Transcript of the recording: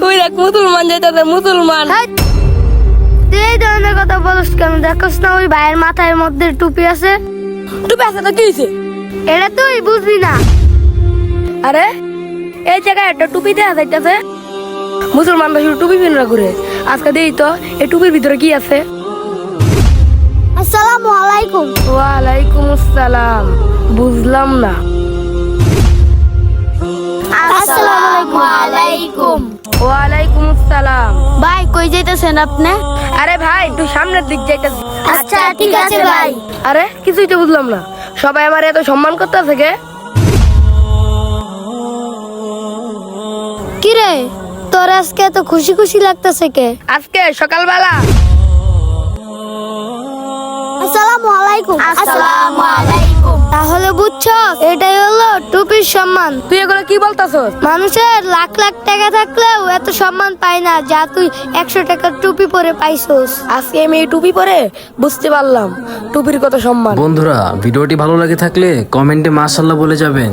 ওই দেখ মুসলমান যেটা মুসলমান। তুই এই ধরনের কথা বলিস কেন? দেখোস না ওই ভাইয়ের মাথার মধ্যে টুপি আছে? টুপি আছে তো কি হয়েছে? এটা তুই বুঝবি না। আরে এই জায়গায় একটা টুপি দেওয়া যাইতেছে, মুসলমানরা শুধু টুপি পিনরা ঘুরে। আজকে দেই তো এই টুপির ভিতরে কি আছে। আসসালামু আলাইকুম। ওয়ালাইকুম আসসালাম। বুঝলাম না। আসসালামু আলাইকুম। ওয়ালাইকুম আসসালাম। ভাই কই যাইতেছেন আপনি? আরে ভাই তুই সামনের দিক যাইতেছিস। আচ্ছা ঠিক আছে ভাই। আরে কিছুই তো বুঝলাম না, সবাই আমার এত সম্মান করতেছে কে? কি রে, তোর আজকে এত খুশি খুশি লাগতেছে কে? আজকে সকালবেলা আসসালামু আলাইকুম। আসসালামু আলাইকুম। তাহলে বুঝছো, এটাই হলো টুপির সম্মান। তুই এগুলো কি বলতাছস? মানুষের লাখ লাখ টাকা থাকলেও এত সম্মান পায় না যা তুই 100 টাকার টুপি পরে পাইছস। আজকে আমি এই টুপি পরে বুঝতে পারলাম টুপির কত সম্মান। বন্ধুরা, ভিডিওটি ভালো লাগে থাকলে কমেন্টে মাশাআল্লাহ বলে যাবেন।